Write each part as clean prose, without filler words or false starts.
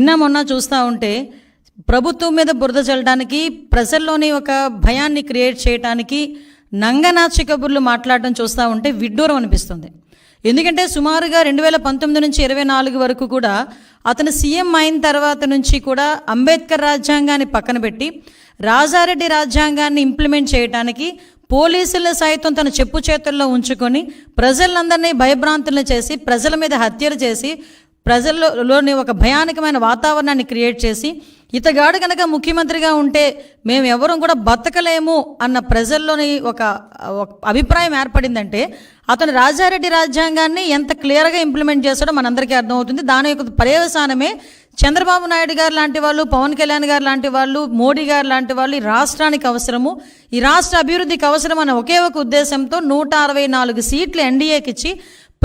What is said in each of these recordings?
నిన్న మొన్న చూస్తూ ఉంటే ప్రభుత్వం మీద బురద చల్లడానికి, ప్రజల్లోని ఒక భయాన్ని క్రియేట్ చేయడానికి నంగనాచి కబుర్లు మాట్లాడడం చూస్తూ ఉంటే విడ్డూరం అనిపిస్తుంది. ఎందుకంటే సుమారుగా 2019 నుంచి 24 వరకు కూడా అతను సీఎం అయిన తర్వాత నుంచి కూడా అంబేద్కర్ రాజ్యాంగాన్ని పక్కన పెట్టి రాజారెడ్డి రాజ్యాంగాన్ని ఇంప్లిమెంట్ చేయడానికి పోలీసులను సైతం తన చెప్పు చేతుల్లో ఉంచుకొని ప్రజలందరినీ భయభ్రాంతులను చేసి, ప్రజల మీద హత్యలు చేసి, ప్రజల్లోని ఒక భయానకమైన వాతావరణాన్ని క్రియేట్ చేసి, ఇతగాడు కనుక ముఖ్యమంత్రిగా ఉంటే మేము ఎవరూ కూడా బతకలేము అన్న ప్రజల్లోని ఒక అభిప్రాయం ఏర్పడిందంటే అతను రాజారెడ్డి రాజ్యాంగాన్ని ఎంత క్లియర్గా ఇంప్లిమెంట్ చేస్తాడో మనందరికీ అర్థమవుతుంది. దాని యొక్క పర్యవసానమే చంద్రబాబు నాయుడు గారు లాంటి వాళ్ళు, పవన్ కళ్యాణ్ గారు లాంటి వాళ్ళు, మోడీ గారు లాంటి వాళ్ళు ఈ రాష్ట్రానికి అవసరము, ఈ రాష్ట్ర అభివృద్ధికి అవసరం అన్న ఒకే ఒక ఉద్దేశంతో 164 సీట్లు ఎన్డీఏకి ఇచ్చి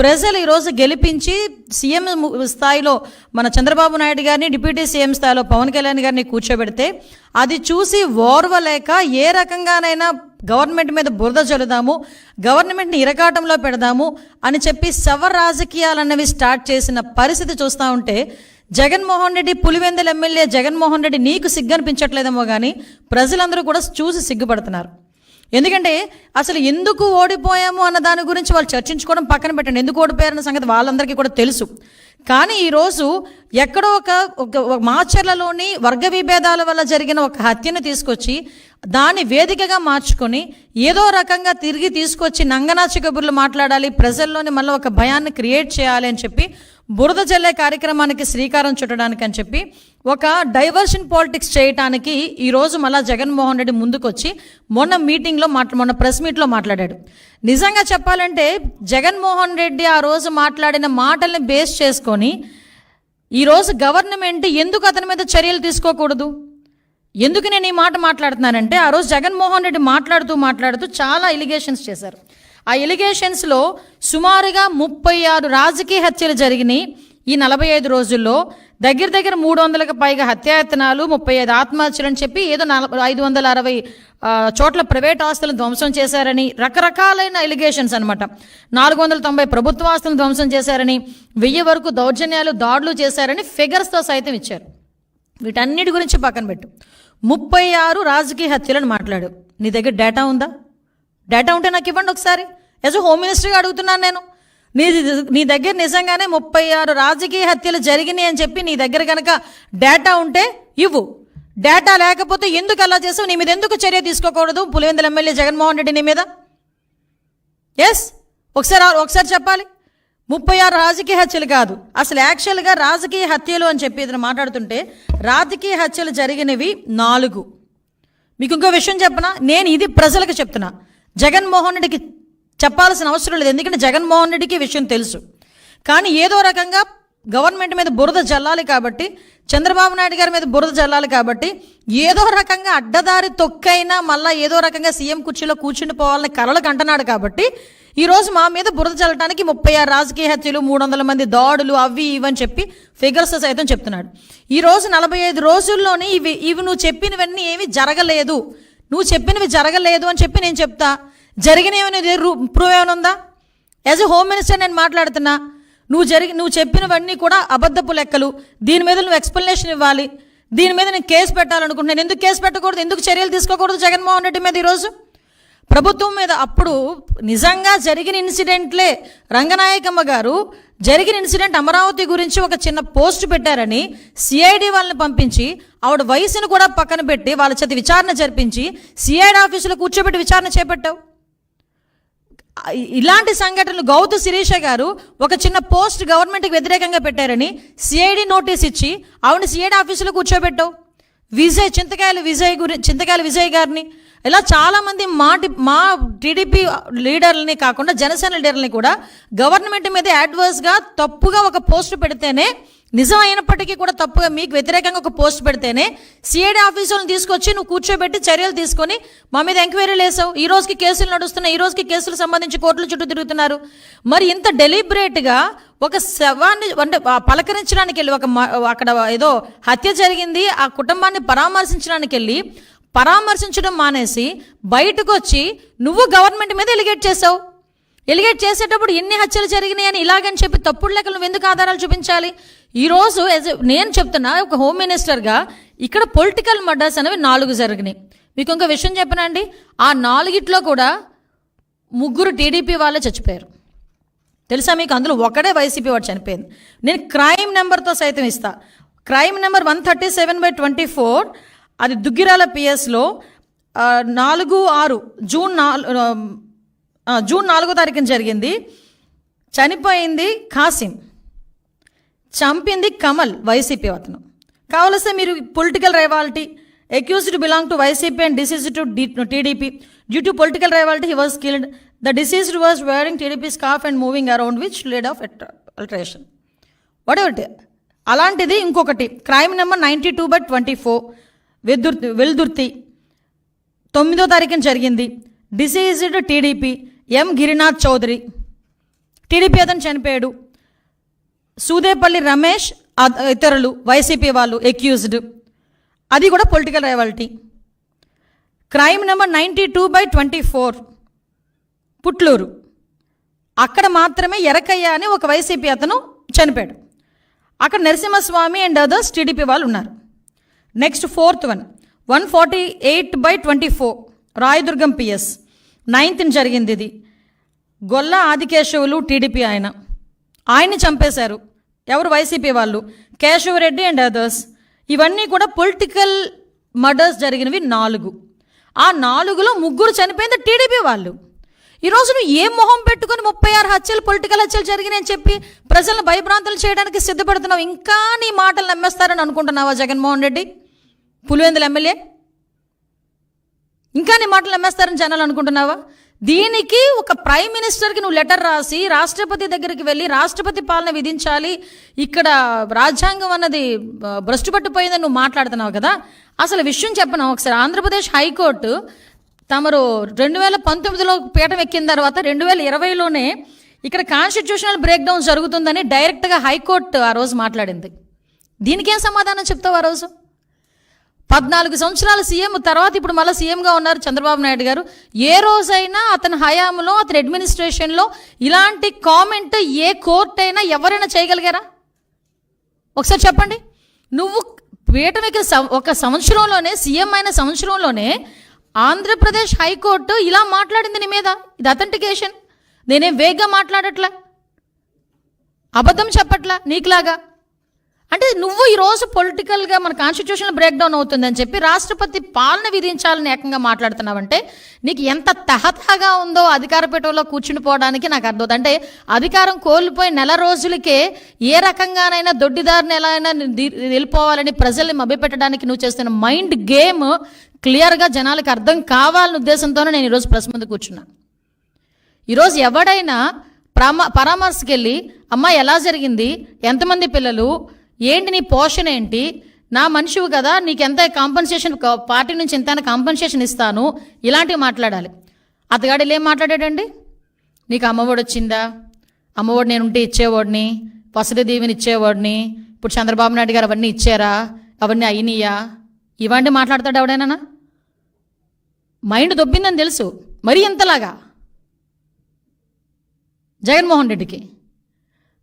ప్రజలు ఈరోజు గెలిపించి సీఎం స్థాయిలో మన చంద్రబాబు నాయుడు గారిని, డిప్యూటీ సీఎం స్థాయిలో పవన్ కళ్యాణ్ గారిని కూర్చోబెడితే అది చూసి ఓర్వలేక ఏ రకంగానైనా గవర్నమెంట్ మీద బురద చల్లుదాము, గవర్నమెంట్ని ఇరకాటంలో పెడదాము అని చెప్పి శవ రాజకీయాలన్నవి స్టార్ట్ చేసిన పరిస్థితి చూస్తూ ఉంటే జగన్మోహన్ రెడ్డి, పులివెందుల ఎమ్మెల్యే జగన్మోహన్ రెడ్డి నీకు సిగ్గనిపించట్లేదేమో కానీ ప్రజలందరూ కూడా చూసి సిగ్గుపడుతున్నారు. ఎందుకంటే అసలు ఎందుకు ఓడిపోయాము అన్న దాని గురించి వాళ్ళు చర్చించుకోవడం పక్కన పెట్టండి. ఎందుకు ఓడిపోయారన్న సంగతి వాళ్ళందరికీ కూడా తెలుసు. కానీ ఈరోజు ఎక్కడో ఒక మాచర్లలోని వర్గ విభేదాల వల్ల జరిగిన ఒక హత్యను తీసుకొచ్చి దాన్ని వేదికగా మార్చుకొని ఏదో రకంగా తిరిగి తీసుకొచ్చి నంగనాచి కబుర్లు మాట్లాడాలి, ప్రజల్లోని మళ్ళీ ఒక భయాన్ని క్రియేట్ చేయాలి అని చెప్పి బురద జల్లే కార్యక్రమానికి శ్రీకారం చుట్టడానికి అని చెప్పి ఒక డైవర్షన్ పాలిటిక్స్ చేయడానికి ఈరోజు మళ్ళా జగన్మోహన్ రెడ్డి ముందుకొచ్చి మొన్న ప్రెస్ మీట్లో మాట్లాడాడు. నిజంగా చెప్పాలంటే జగన్మోహన్ రెడ్డి ఆ రోజు మాట్లాడిన మాటల్ని బేస్ చేసుకొని ఈరోజు గవర్నమెంట్ ఎందుకు అతని మీద చర్యలు తీసుకోకూడదు? ఎందుకు నేను ఈ మాట మాట్లాడుతున్నానంటే ఆ రోజు జగన్మోహన్ రెడ్డి మాట్లాడుతూ చాలా ఎలిగేషన్స్ చేశారు. ఆ ఎలిగేషన్స్లో సుమారుగా 36 రాజకీయ హత్యలు జరిగినాయి ఈ 45 రోజుల్లో. దగ్గర 300కు పైగా హత్యాయత్నాలు, 35 ఆత్మహత్యలు అని చెప్పి ఏదో 560 చోట్ల ప్రైవేట్ ఆస్తులను ధ్వంసం చేశారని రకరకాలైన ఎలిగేషన్స్ అనమాట. 490 ప్రభుత్వ ఆస్తులను ధ్వంసం చేశారని, 1000 వరకు దౌర్జన్యాలు, దాడులు చేశారని ఫిగర్స్తో సైతం ఇచ్చారు. వీటన్నిటి గురించి పక్కన పెట్టు. 36 రాజకీయ హత్యలను మాట్లాడు. నీ దగ్గర డేటా ఉందా? డేటా ఉంటే నాకు ఇవ్వండి ఒకసారి. యాజ్ హోమ్ మినిస్టర్గా అడుగుతున్నాను నేను. నీ దగ్గర నిజంగానే 36 రాజకీయ హత్యలు జరిగినాయి అని చెప్పి నీ దగ్గర కనుక డేటా ఉంటే ఇవ్వు. డేటా లేకపోతే ఎందుకు అలా చేసావు? నీ మీద ఎందుకు చర్య తీసుకోకూడదు పులివెందుల ఎమ్మెల్యే జగన్మోహన్ రెడ్డి నీ మీద? ఒకసారి చెప్పాలి. 36 రాజకీయ హత్యలు కాదు, అసలు యాక్చువల్గా రాజకీయ హత్యలు అని చెప్పి ఇతను మాట్లాడుతుంటే రాజకీయ హత్యలు జరిగినవి 4. మీకు ఇంకో విషయం చెప్పనా? నేను ఇది ప్రజలకు చెప్తున్నా, జగన్మోహన్ రెడ్డికి చెప్పాల్సిన అవసరం లేదు. ఎందుకంటే జగన్మోహన్ రెడ్డికి విషయం తెలుసు. కానీ ఏదో రకంగా గవర్నమెంట్ మీద బురద జల్లాలి కాబట్టి, చంద్రబాబు నాయుడు గారి మీద బురద జల్లాలి కాబట్టి ఏదో రకంగా అడ్డదారి తొక్కైనా మళ్ళీ ఏదో రకంగా సీఎం కుర్చీలో కూర్చుని పోవాలని కలలకు అంటున్నాడు కాబట్టి ఈరోజు మా మీద బురద చల్లడానికి 36 రాజకీయ హత్యలు, 300 మంది దాడులు, అవి ఇవని చెప్పి ఫిగర్స్ సైతం చెప్తున్నాడు. ఈరోజు 45 రోజుల్లోని ఇవి నువ్వు చెప్పినవన్నీ ఏమి జరగలేదు, నువ్వు చెప్పినవి జరగలేదు అని చెప్పి నేను చెప్తా. జరిగినవి ప్రూవ్ ఏమైనా ఉందా? యాజ్ ఎ హోమ్ మినిస్టర్ నేను మాట్లాడుతున్నా. నువ్వు చెప్పినవన్నీ కూడా అబద్ధపు లెక్కలు. దీని మీద నువ్వు ఎక్స్ప్లెనేషన్ ఇవ్వాలి. దీని మీద నేను కేసు పెట్టాలనుకుంటున్నాను. ఎందుకు కేసు పెట్టకూడదు? ఎందుకు చర్యలు తీసుకోకూడదు జగన్మోహన్ రెడ్డి మీద ఈరోజు ప్రభుత్వం మీద? అప్పుడు నిజంగా జరిగిన ఇన్సిడెంట్లే రంగనాయకమ్మ గారు జరిగిన ఇన్సిడెంట్ అమరావతి గురించి ఒక చిన్న పోస్ట్ పెట్టారని సిఐడి వాళ్ళని పంపించి ఆవిడ వయసును కూడా పక్కన పెట్టి వాళ్ళ చేత విచారణ జరిపించి సిఐడి ఆఫీసులో కూర్చోబెట్టి విచారణ చేపట్టావు. ఇలాంటి సంఘటనలు గుత్తా శిరీష గారు ఒక చిన్న పోస్ట్ గవర్నమెంట్కి వ్యతిరేకంగా పెట్టారని సిఐడి నోటీస్ ఇచ్చి ఆవిడని సిఐడి ఆఫీసులో కూర్చోబెట్టావు. చింతకాయల విజయ్ గారిని ఇలా చాలామంది మా టీడీపీ లీడర్లని కాకుండా జనసేన లీడర్లని కూడా గవర్నమెంట్ మీద యాడ్వర్స్గా తప్పుగా ఒక పోస్ట్ పెడితేనే, నిజం అయినప్పటికీ కూడా తప్పుగా మీకు వ్యతిరేకంగా ఒక పోస్ట్ పెడితేనే సిఐడి ఆఫీసులను తీసుకొచ్చి నువ్వు కూర్చోబెట్టి చర్యలు తీసుకొని మా మీద ఎంక్వైరీలు వేసావు. ఈ రోజుకి కేసులు నడుస్తున్నాయి, ఈ రోజుకి కేసులు సంబంధించి కోర్టుల చుట్టూ తిరుగుతున్నారు. మరి ఇంత డెలిబరేట్గా ఒక శవాన్ని అంటే పలకరించడానికి వెళ్ళి అక్కడ ఏదో హత్య జరిగింది ఆ కుటుంబాన్ని పరామర్శించడం మానేసి బయటకు వచ్చి నువ్వు గవర్నమెంట్ మీద ఎలిగేట్ చేసావు. ఎలిగేట్ చేసేటప్పుడు ఎన్ని హత్యలు జరిగినాయి అని ఇలాగని చెప్పి తప్పుడు లెక్కలు ఎందుకు ఆధారాలు చూపించాలి? ఈరోజు నేను చెప్తున్నా ఒక హోమ్ మినిస్టర్గా ఇక్కడ పొలిటికల్ మర్డర్స్ అనేవి 4 జరిగినాయి. మీకు ఇంకో విషయం చెప్పనండి, ఆ 4 కూడా 3 టీడీపీ వాళ్ళే చచ్చిపోయారు. తెలుసా మీకు? అందులో ఒకడే వైసీపీ వాడు చనిపోయింది. నేను క్రైమ్ నెంబర్తో సైతం ఇస్తా. క్రైమ్ నెంబర్ 137/24, అది దుగ్గిరాల పిఎస్లో 4/6 జూన్ 4 జరిగింది. చనిపోయింది కాసిం, చంపింది కమల్, వైసీపీ అతను. కావలస్తే మీరు political rivalry, accused to belong to YCP and deceased to TDP. Due to political rivalry, he was killed. The deceased was wearing TDP scarf and moving around, which led of alteration. Whatever it is. అలాంటిది ఇంకొకటి crime number 92/24 Veldurthi 9 జరిగింది. Diseased TDP ఎం Girinath Chowdary, TDP అతను చనిపోయాడు. సూదేపల్లి రమేష్ ఇతరులు YCP వాళ్ళు accused, అది కూడా political rivalry. Crime number 92/24 Putlur, అక్కడ మాత్రమే ఎరకయ్య అని ఒక వైసీపీ అతను చనిపోయాడు. అక్కడ నరసింహస్వామి అండ్ అదర్స్ టీడీపీ వాళ్ళు ఉన్నారు. Next 4th 148/24 Rayadurgam PS 9th జరిగింది. ఇది గొల్ల ఆదికేశవులు టీడీపీ ఆయన్ని చంపేశారు. ఎవరు? వైసీపీ వాళ్ళు, కేశవరెడ్డి అండ్ అదర్స్. ఇవన్నీ కూడా పొలిటికల్ మర్డర్స్ జరిగినవి 4. ఆ 4లో 3 చనిపోయింది టీడీపీ వాళ్ళు. ఈరోజు నువ్వు ఏ మొహం పెట్టుకుని 36 హత్యలు, పొలిటికల్ హత్యలు జరిగినాయని చెప్పి ప్రజలను భయభ్రాంతులు చేయడానికి సిద్ధపడుతున్నావు? ఇంకా నీ మాటలు నమ్మేస్తారని అనుకుంటున్నావా జగన్మోహన్ రెడ్డి, పులివెందుల ఎమ్మెల్యే? ఇంకా నీ మాటలు నమ్మేస్తారని జనాలు అనుకుంటున్నావా? దీనికి ఒక ప్రైమ్ మినిస్టర్కి నువ్వు లెటర్ రాసి రాష్ట్రపతి దగ్గరికి వెళ్ళి రాష్ట్రపతి పాలన విధించాలి, ఇక్కడ రాజ్యాంగం అన్నది భ్రష్టు పట్టిపోయిందని నువ్వు మాట్లాడుతున్నావు కదా. అసలు విషయం చెప్పను ఒకసారి. ఆంధ్రప్రదేశ్ హైకోర్టు తమరు 2019లో పీఠం ఎక్కిన తర్వాత 2020లోనే ఇక్కడ కాన్స్టిట్యూషనల్ బ్రేక్ డౌన్ జరుగుతుందని డైరెక్ట్గా హైకోర్టు ఆ రోజు మాట్లాడింది. దీనికేం సమాధానం చెప్తావు? ఆ రోజు 14 సంవత్సరాల సీఎం తర్వాత ఇప్పుడు మళ్ళీ సీఎంగా ఉన్నారు చంద్రబాబు నాయుడు గారు. ఏ రోజైనా అతని హయాంలో, అతని అడ్మినిస్ట్రేషన్లో ఇలాంటి కామెంట్ ఏ కోర్టు అయినా ఎవరైనా చేయగలిగారా? ఒకసారి చెప్పండి. నువ్వు పీఠమికి ఒక సంవత్సరంలోనే, సీఎం అయిన సంవత్సరంలోనే ఆంధ్రప్రదేశ్ హైకోర్టు ఇలా మాట్లాడింది నీ మీద. ఇది అథెంటికేషన్. నేనేం వేగ్గా మాట్లాడట్లా, అబద్ధం చెప్పట్లా నీకులాగా. అంటే నువ్వు ఈరోజు పొలిటికల్గా మన కాన్స్టిట్యూషన్ బ్రేక్ డౌన్ అవుతుందని చెప్పి రాష్ట్రపతి పాలన విధించాలని ఏకంగా మాట్లాడుతున్నావంటే నీకు ఎంత తహతహగా ఉందో అధికార పీఠంలో కూర్చుని పోవడానికి నాకు అర్థం. అంటే అధికారం కోల్పోయి 4 రోజులకే ఏ రకంగానైనా దొడ్డిదారిని ఎలా అయినా వెళ్ళిపోవాలని ప్రజల్ని మభ్యపెట్టడానికి నువ్వు చేస్తున్న మైండ్ గేమ్ క్లియర్గా జనాలకు అర్థం కావాలనే ఉద్దేశంతోనే నేను ఈరోజు ప్రెస్ ముందు కూర్చున్నా. ఈరోజు ఎవడైనా పరామర్శకి వెళ్ళి అమ్మ ఎలా జరిగింది, ఎంతమంది పిల్లలు, ఏంటి నీ పోషణ ఏంటి, నా మనిషివి కదా, నీకు ఎంత కాంపన్సేషన్, పార్టీ నుంచి ఎంత కాంపన్సేషన్ ఇస్తాను, ఇలాంటివి మాట్లాడాలి. అతగాడు ఏం మాట్లాడాడండి? నీకు అమ్మఒడి వచ్చిందా? అమ్మఒడి నేను ఉంటే ఇచ్చేవాడిని, వసతి దీవెని ఇచ్చేవాడిని, ఇప్పుడు చంద్రబాబు నాయుడు గారు అవన్నీ ఇచ్చారా, అవన్నీ అయినాయా, ఇవన్నీ మాట్లాడతాడు ఎవడైనా? మైండ్ దొబ్బిందని తెలుసు, మరీ ఇంతలాగా జగన్మోహన్ రెడ్డికి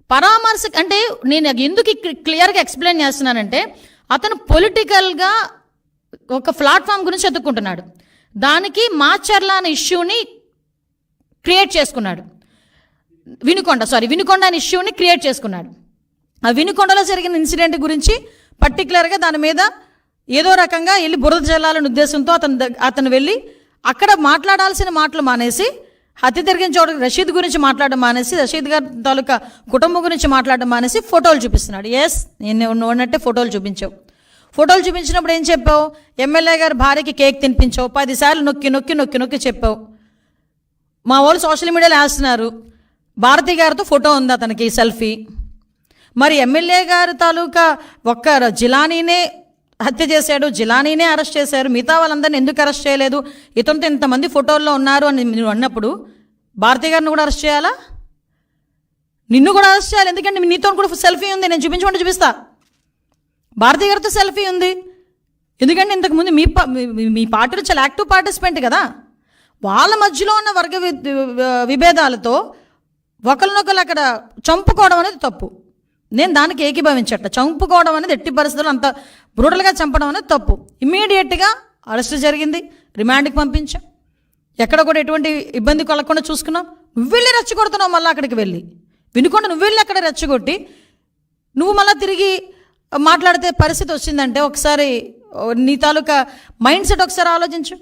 పరామర్శ. అంటే నేను ఎందుకు క్లియర్గా ఎక్స్ప్లెయిన్ చేస్తున్నానంటే అతను పొలిటికల్గా ఒక ప్లాట్ఫామ్ గురించి ఎత్తుక్కుంటున్నాడు. దానికి మాచర్ల అనే ఇష్యూని క్రియేట్ చేసుకున్నాడు. వినుకొండ అనే ఇష్యూని క్రియేట్ చేసుకున్నాడు. ఆ వినుకొండలో జరిగిన ఇన్సిడెంట్ గురించి పర్టికులర్గా దాని మీద ఏదో రకంగా వెళ్ళి బురద జల్లాలనే ఉద్దేశంతో అతను వెళ్ళి అక్కడ మాట్లాడాల్సిన మాటలు మానేసి, హత్య జరిగిన చోట రషీద్ గురించి మాట్లాడడం మానేసి, రషీద్ గారి తాలూకా కుటుంబం గురించి మాట్లాడడం మానేసి ఫోటోలు చూపిస్తున్నాడు. ఎస్, నేను ఉన్నట్టే ఫోటోలు చూపించావు. ఫోటోలు చూపించినప్పుడు ఏం చెప్పావు? ఎమ్మెల్యే గారి భార్యకి కేక్ తినిపించావు. 10 సార్లు నొక్కి నొక్కి నొక్కి నొక్కి చెప్పావు. మా వాళ్ళు సోషల్ మీడియాలో వేస్తున్నారు, భారతి గారితో ఫోటో ఉంది అతనికి సెల్ఫీ. మరి ఎమ్మెల్యే గారి తాలూకా ఒక్క జిలానీనే హత్య చేశాడు, జిలానీనే అరెస్ట్ చేశారు, మిగతా వాళ్ళందరినీ ఎందుకు అరెస్ట్ చేయలేదు, ఇతనితో ఇంతమంది ఫోటోల్లో ఉన్నారు అని నువ్వు అన్నప్పుడు భారతి గారిని కూడా అరెస్ట్ చేయాలా? నిన్ను కూడా అరెస్ట్ చేయాలి. ఎందుకంటే నీతో కూడా సెల్ఫీ ఉంది, నేను చూపించమంటే చూపిస్తా. భారతి గారితో సెల్ఫీ ఉంది. ఎందుకంటే ఇంతకుముందు మీ పార్టీలో చాలా యాక్టివ్ పార్టిసిపెంట్ కదా. వాళ్ళ మధ్యలో ఉన్న వర్గ విభేదాలతో ఒకరినొకరు అక్కడ చంపుకోవడం అనేది తప్పు. నేను దానికి ఏకీభవించట. చంపుకోవడం అనేది ఎట్టి పరిస్థితుల్లో అంత బ్రూటల్గా చంపడం అనేది తప్పు. ఇమ్మీడియట్గా అరెస్ట్ జరిగింది, రిమాండ్కి పంపించాం. ఎక్కడ కూడా ఎటువంటి ఇబ్బంది కలగకుండా చూసుకున్నాం. నువ్వు వెళ్ళి రెచ్చగొడుతున్నావు, మళ్ళీ అక్కడికి వెళ్ళి వినుకుండా నువ్వు వెళ్ళి అక్కడ రెచ్చగొట్టి నువ్వు మళ్ళీ తిరిగి మాట్లాడితే పరిస్థితి వచ్చిందంటే ఒకసారి నీ తాలూకా మైండ్ సెట్ ఒకసారి ఆలోచించు.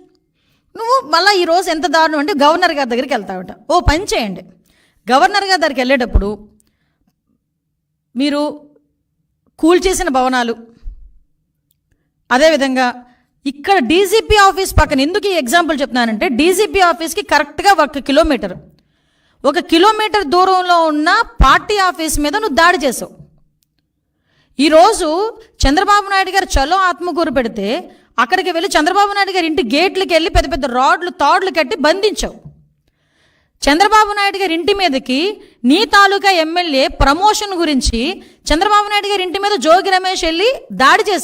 నువ్వు మళ్ళీ ఈరోజు ఎంత దారుణం అంటే గవర్నర్ గారి దగ్గరికి వెళ్తావట. ఓ పని చేయండి, గవర్నర్ గారి దగ్గరికి వెళ్ళేటప్పుడు మీరు కూల్చేసిన భవనాలు, అదేవిధంగా ఇక్కడ డీజీపీ ఆఫీస్ పక్కన, ఎందుకు ఈ ఎగ్జాంపుల్ చెప్తున్నానంటే డీజీపీ ఆఫీస్కి కరెక్ట్గా 1 కిలోమీటర్ దూరంలో ఉన్న పార్టీ ఆఫీస్ మీద నువ్వు దాడి చేసావు. ఈరోజు చంద్రబాబు నాయుడు గారు చలో ఆత్మకూరు పెడితే అక్కడికి వెళ్ళి చంద్రబాబు నాయుడు గారి ఇంటి గేట్లకి వెళ్ళి పెద్ద పెద్ద రాడ్లు తాడులు కట్టి బంధించావు. చంద్రబాబు నాయుడు గారి ఇంటి మీదకి నీ తాలూకా ఎమ్మెల్యే ప్రమోషన్ గురించి చంద్రబాబు నాయుడు గారి ఇంటి మీద జోగి రమేష్ వెళ్ళి దాడి చేశాడు.